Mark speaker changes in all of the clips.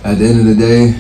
Speaker 1: At the end of the day,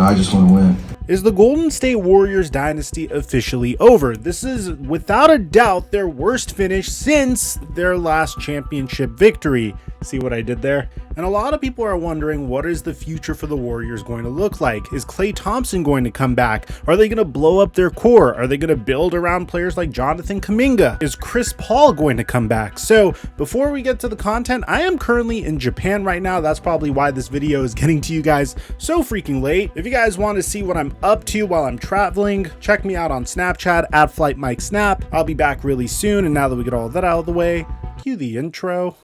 Speaker 1: I just want to win.
Speaker 2: Is the Golden State Warriors dynasty officially over? This is without a doubt their worst finish since their last championship victory. See what I did there? And a lot of people are wondering, what is the future for the Warriors going to look like? Is Klay Thompson going to come back? Are they going to blow up their core? Are they going to build around players like Jonathan Kuminga? Is Chris Paul going to come back? So before we get to the content, I am currently in Japan right now. That's probably why this video is getting to you guys so freaking late. If you guys want to see what I'm up to while I'm traveling, check me out on Snapchat at FlightMikeSnap. I'll be back really soon. And now that we get all that out of the way, cue the intro.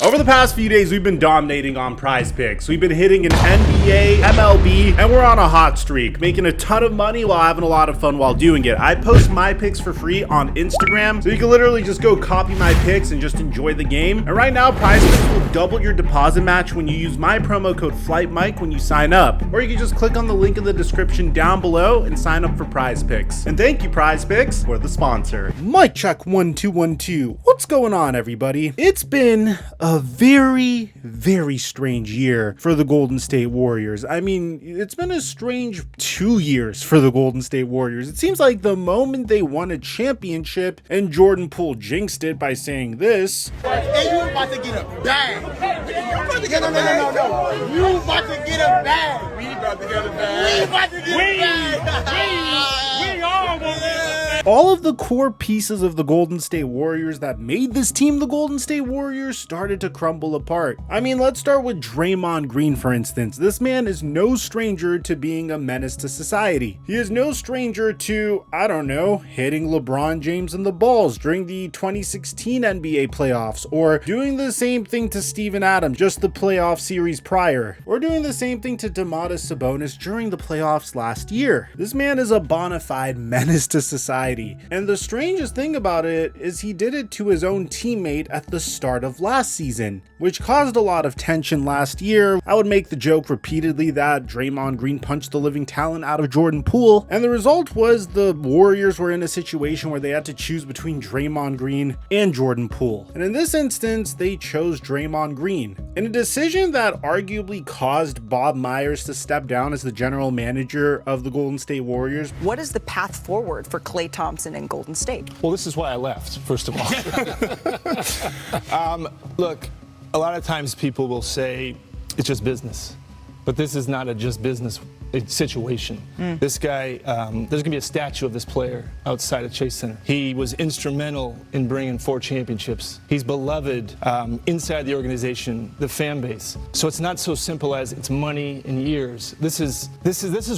Speaker 2: Over the past few days, we've been dominating on PrizePicks. We've been hitting an NBA, MLB, and we're on a hot streak, making a ton of money while having a lot of fun while doing it. I post my picks for free on Instagram, so you can literally just go copy my picks and just enjoy the game. And right now, PrizePicks will double your deposit match when you use my promo code FlightMike when you sign up. Or you can just click on the link in the description down below and sign up for PrizePicks. And thank you, PrizePicks, for the sponsor. Mic check 1 2 1 2. What's going on, everybody? It's been a very, very strange year for the Golden State Warriors. I mean, it's been a strange 2 years for the Golden State Warriors. It seems like the moment they won a championship, and Jordan Poole jinxed it by saying this.
Speaker 3: Hey, you about to get a bag. You about to get a bag. No. You about to get a bag. We about to get a bag. We about to get a bag. We all want it.
Speaker 2: All of the core pieces of the Golden State Warriors that made this team the Golden State Warriors started to crumble apart. I mean, let's start with Draymond Green, for instance. This man is no stranger to being a menace to society. He is no stranger to, I don't know, hitting LeBron James in the balls during the 2016 NBA playoffs, or doing the same thing to Steven Adams just the playoff series prior, or doing the same thing to Domantas Sabonis during the playoffs last year. This man is a bona fide menace to society. And the strangest thing about it is he did it to his own teammate at the start of last season, which caused a lot of tension last year. I would make the joke repeatedly that Draymond Green punched the living talent out of Jordan Poole, and the result was the Warriors were in a situation where they had to choose between Draymond Green and Jordan Poole. And in this instance, they chose Draymond Green, in a decision that arguably caused Bob Myers to step down as the general manager of the Golden State Warriors.
Speaker 4: What is the path forward for Klay Thompson and Golden State?
Speaker 5: Well, this is why I left, first of all. Look, a lot of times people will say it's just business, but this is not a just business situation. This guy, there's going to be a statue of this player outside of Chase Center. He was instrumental in bringing 4 championships. He's beloved inside the organization, the fan base. So it's not so simple as it's money and years. This is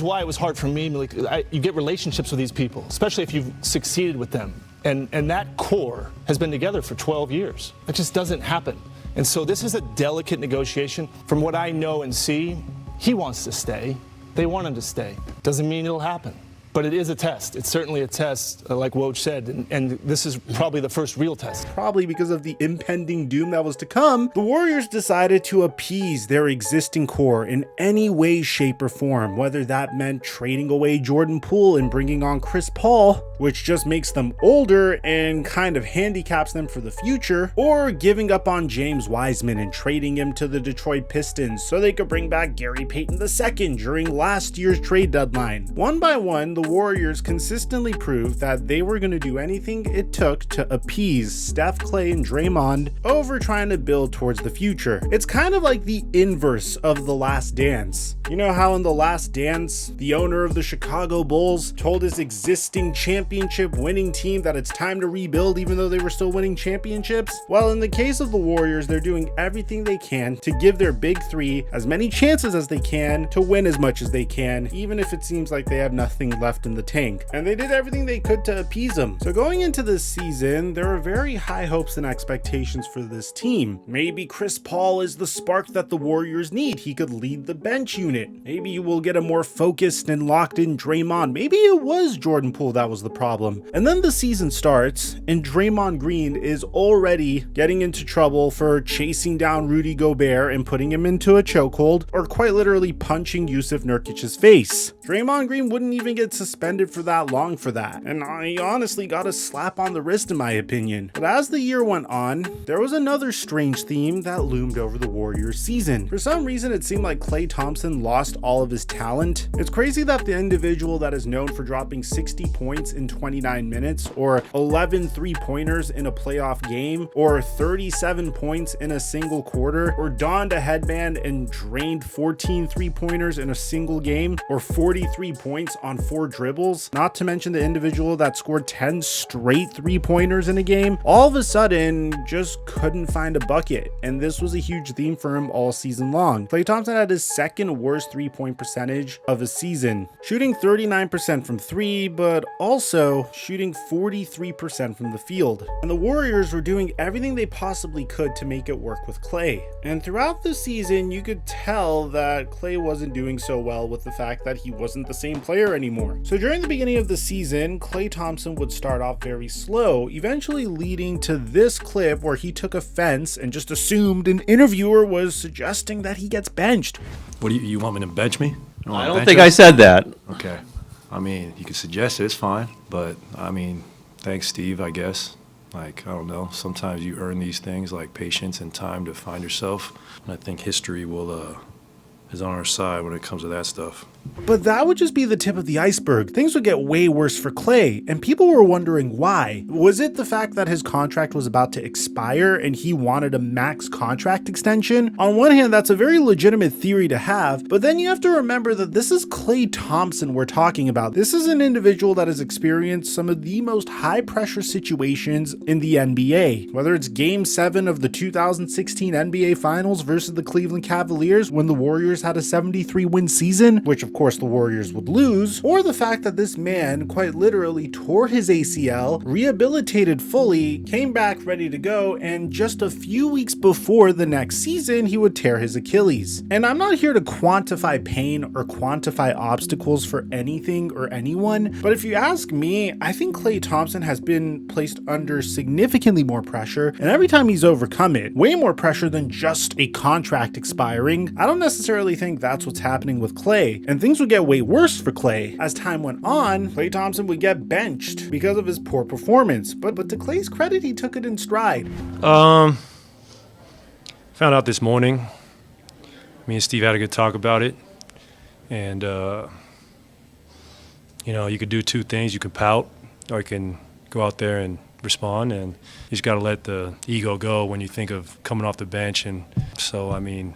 Speaker 5: why it was hard for me. Like, you get relationships with these people, especially if you've succeeded with them. And that core has been together for 12 years. It just doesn't happen. And so this is a delicate negotiation. From what I know and see, he wants to stay. They want him to stay. Doesn't mean it'll happen. But it is a test. It's certainly a test, like Woj said, and this is probably the first real test.
Speaker 2: Probably because of the impending doom that was to come, the Warriors decided to appease their existing core in any way, shape, or form, whether that meant trading away Jordan Poole and bringing on Chris Paul, which just makes them older and kind of handicaps them for the future, or giving up on James Wiseman and trading him to the Detroit Pistons so they could bring back Gary Payton II during last year's trade deadline. One by one, the Warriors consistently proved that they were going to do anything it took to appease Steph, Klay, and Draymond over trying to build towards the future. It's kind of like the inverse of The Last Dance. You know how in The Last Dance, the owner of the Chicago Bulls told his existing championship winning team that it's time to rebuild even though they were still winning championships? Well, in the case of the Warriors, they're doing everything they can to give their big three as many chances as they can to win as much as they can, even if it seems like they have nothing left left in the tank, and they did everything they could to appease him. So going into this season, there are very high hopes and expectations for this team. Maybe Chris Paul is the spark that the Warriors need. He could lead the bench unit. Maybe you will get a more focused and locked in Draymond. Maybe it was Jordan Poole that was the problem. And then the season starts, and Draymond Green is already getting into trouble for chasing down Rudy Gobert and putting him into a chokehold, or quite literally punching Yusuf Nurkic's face. Draymond Green wouldn't even get suspended for that long for that, and he honestly got a slap on the wrist in my opinion. But as the year went on, there was another strange theme that loomed over the Warriors season. For some reason, it seemed like Klay Thompson lost all of his talent. It's crazy that the individual that is known for dropping 60 points in 29 minutes, or 11 three-pointers in a playoff game, or 37 points in a single quarter, or donned a headband and drained 14 three-pointers in a single game, or 43 points on 4 dribbles, not to mention the individual that scored 10 straight three-pointers in a game, all of a sudden just couldn't find a bucket. And this was a huge theme for him all season long. Klay Thompson had his second worst three-point percentage of a season, shooting 39% from 3, but also shooting 43% from the field. And the Warriors were doing everything they possibly could to make it work with Klay. And throughout the season, you could tell that Klay wasn't doing so well with the fact that he wasn't the same player anymore. So during the beginning of the season, Klay Thompson would start off very slow, eventually leading to this clip where he took offense and just assumed an interviewer was suggesting that he gets benched.
Speaker 6: What do you want me to bench me?
Speaker 7: I don't think I said that.
Speaker 6: Okay. I mean, you can suggest it, it's fine. But, I mean, thanks, Steve, I guess. Like, I don't know, sometimes you earn these things like patience and time to find yourself. And I think history is on our side when it comes to that stuff.
Speaker 2: But that would just be the tip of the iceberg. Things would get way worse for Klay, and people were wondering why. Was it the fact that his contract was about to expire and he wanted a max contract extension? On one hand, that's a very legitimate theory to have, but then you have to remember that this is Klay Thompson we're talking about. This is an individual that has experienced some of the most high-pressure situations in the NBA. Whether it's Game 7 of the 2016 NBA Finals versus the Cleveland Cavaliers when the Warriors had a 73-win season, which of course the Warriors would lose, or the fact that this man quite literally tore his ACL, rehabilitated fully, came back ready to go, and just a few weeks before the next season, he would tear his Achilles. And I'm not here to quantify pain or quantify obstacles for anything or anyone, but if you ask me, I think Klay Thompson has been placed under significantly more pressure, and every time he's overcome it, way more pressure than just a contract expiring. I don't necessarily think that's what's happening with Klay, and things would get way worse for Klay. As time went on, Klay Thompson would get benched because of his poor performance, but to Klay's credit, he took it in stride.
Speaker 8: Found out this morning. Me and Steve had a good talk about it, and you could do two things. You can pout, or you can go out there and respond, and you just got to let the ego go when you think of coming off the bench. And so, I mean,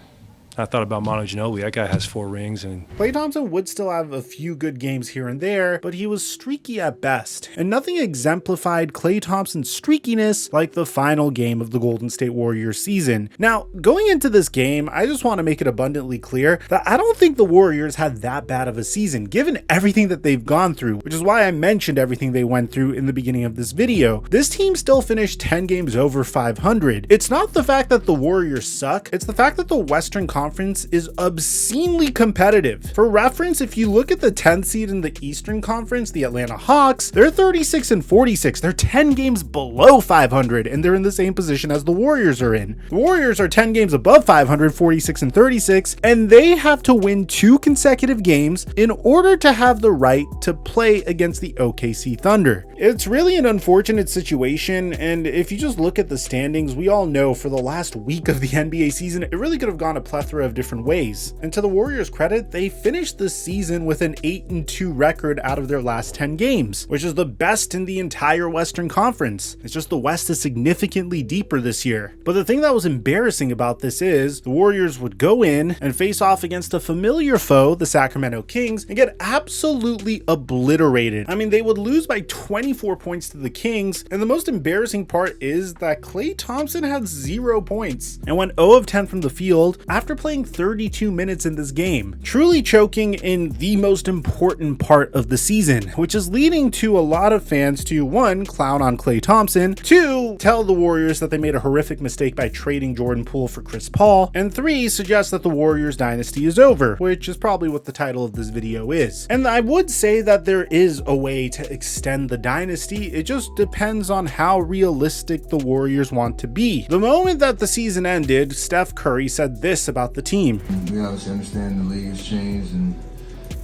Speaker 8: I thought about Manu Ginobili. That guy has 4 rings. And
Speaker 2: Klay Thompson would still have a few good games here and there, but he was streaky at best. And nothing exemplified Klay Thompson's streakiness like the final game of the Golden State Warriors season. Now, going into this game, I just want to make it abundantly clear that I don't think the Warriors had that bad of a season, given everything that they've gone through, which is why I mentioned everything they went through in the beginning of this video. This team still finished 10 games over 500. It's not the fact that the Warriors suck, it's the fact that the Western Conference is obscenely competitive. For reference, if you look at the 10th seed in the Eastern Conference, the Atlanta Hawks, they're 36 and 46. They're 10 games below 500, and they're in the same position as the Warriors are in. The Warriors are 10 games above 500, 46 and 36, and they have to win 2 consecutive games in order to have the right to play against the OKC Thunder. It's really an unfortunate situation, and if you just look at the standings, we all know for the last week of the NBA season, it really could have gone a plethora of different ways. And to the Warriors' credit, they finished the season with an 8-2 record out of their last 10 games, which is the best in the entire Western Conference. It's just the West is significantly deeper this year. But the thing that was embarrassing about this is the Warriors would go in and face off against a familiar foe, the Sacramento Kings, and get absolutely obliterated. I mean, they would lose by 24 points to the Kings, and the most embarrassing part is that Klay Thompson had 0 points and went 0 of 10 from the field after playing 32 minutes in this game, truly choking in the most important part of the season, which is leading to a lot of fans to, one, clown on Klay Thompson, two, tell the Warriors that they made a horrific mistake by trading Jordan Poole for Chris Paul, and three, suggest that the Warriors dynasty is over, which is probably what the title of this video is. And I would say that there is a way to extend the dynasty, it just depends on how realistic the Warriors want to be. The moment that the season ended, Steph Curry said this about the team.
Speaker 1: We obviously understand the league has changed and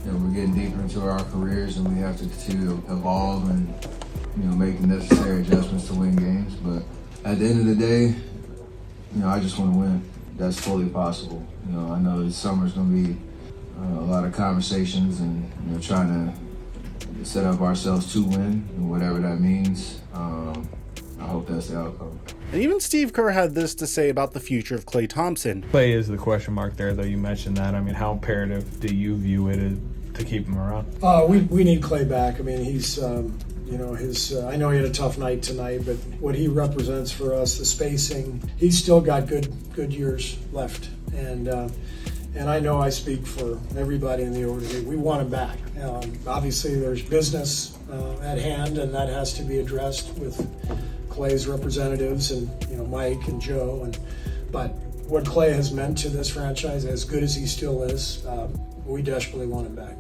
Speaker 1: we're getting deeper into our careers and we have to continue to evolve and make the necessary adjustments to win games. But at the end of the day, I just want to win. That's fully possible. I know this summer's going to be a lot of conversations and trying to set up ourselves to win, and whatever that means. I hope that's the outcome.
Speaker 2: And even Steve Kerr had this to say about the future of Klay Thompson.
Speaker 9: Klay is the question mark there, though. You mentioned that. I mean, how imperative do you view it to keep him around?
Speaker 10: We need Klay back. I mean, he's I know he had a tough night tonight, but what he represents for us, the spacing, he's still got good years left. And I know I speak for everybody in the organization. We want him back. Obviously, there's business at hand, and that has to be addressed with Klay's representatives and Mike and Joe. But what Klay has meant to this franchise, as good as he still is, we desperately want him back.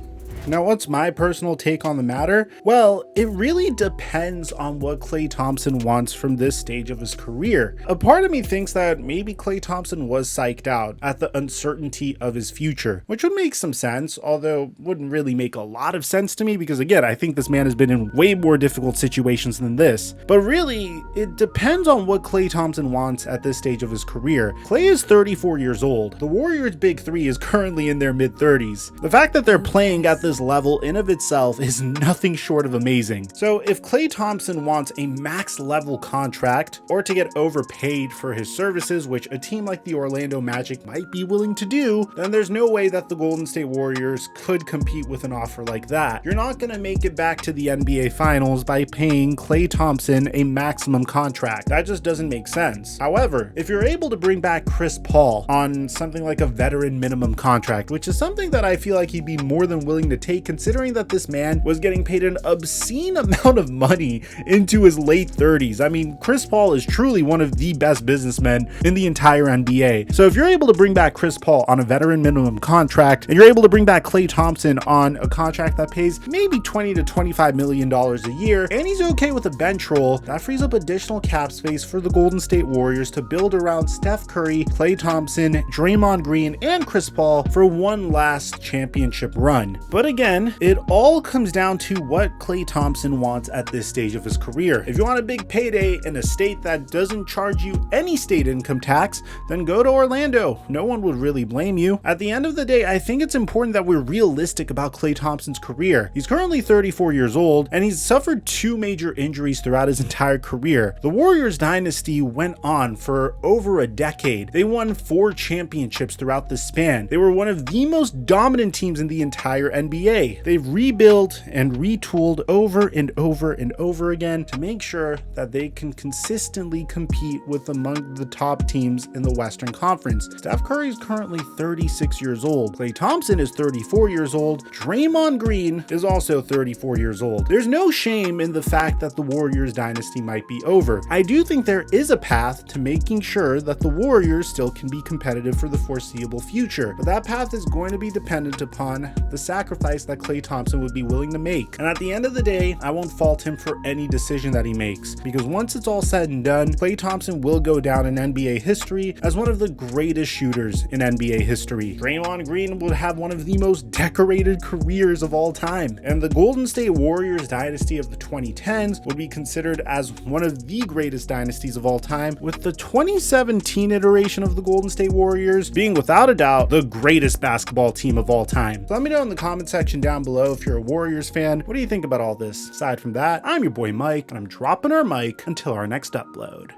Speaker 2: Now, what's my personal take on the matter? Well, it really depends on what Klay Thompson wants from this stage of his career. A part of me thinks that maybe Klay Thompson was psyched out at the uncertainty of his future, which would make some sense, although wouldn't really make a lot of sense to me because, again, I think this man has been in way more difficult situations than this. But really, it depends on what Klay Thompson wants at this stage of his career. Klay is 34 years old. The Warriors' big three is currently in their mid-30s. The fact that they're playing at this level in of itself is nothing short of amazing. So if Klay Thompson wants a max level contract or to get overpaid for his services, which a team like the Orlando Magic might be willing to do, then there's no way that the Golden State Warriors could compete with an offer like that. You're not going to make it back to the NBA Finals by paying Klay Thompson a maximum contract. That just doesn't make sense. However, if you're able to bring back Chris Paul on something like a veteran minimum contract, which is something that I feel like he'd be more than willing to take, considering that this man was getting paid an obscene amount of money into his late 30s. I mean, Chris Paul is truly one of the best businessmen in the entire NBA. So if you're able to bring back Chris Paul on a veteran minimum contract, and you're able to bring back Klay Thompson on a contract that pays maybe $20 to $25 million a year, and he's okay with a bench role, that frees up additional cap space for the Golden State Warriors to build around Steph Curry, Klay Thompson, Draymond Green, and Chris Paul for one last championship run. But again, it all comes down to what Klay Thompson wants at this stage of his career. If you want a big payday in a state that doesn't charge you any state income tax, then go to Orlando. No one would really blame you. At the end of the day, I think it's important that we're realistic about Klay Thompson's career. He's currently 34 years old, and he's suffered two major injuries throughout his entire career. The Warriors dynasty went on for over a decade. They won 4 championships throughout this span. They were one of the most dominant teams in the entire NBA. They've rebuilt and retooled over and over and over again to make sure that they can consistently compete with among the top teams in the Western Conference. Steph Curry is currently 36 years old. Klay Thompson is 34 years old. Draymond Green is also 34 years old. There's no shame in the fact that the Warriors dynasty might be over. I do think there is a path to making sure that the Warriors still can be competitive for the foreseeable future, but that path is going to be dependent upon the sacrifice that Klay Thompson would be willing to make. And at the end of the day, I won't fault him for any decision that he makes, because once it's all said and done, Klay Thompson will go down in NBA history as one of the greatest shooters in NBA history. Draymond Green would have one of the most decorated careers of all time, and the Golden State Warriors dynasty of the 2010s would be considered as one of the greatest dynasties of all time, with the 2017 iteration of the Golden State Warriors being without a doubt the greatest basketball team of all time. So let me know in the comment section down below if you're a Warriors fan. What do you think about all this? Aside from that, I'm your boy Mike, and I'm dropping our mic until our next upload.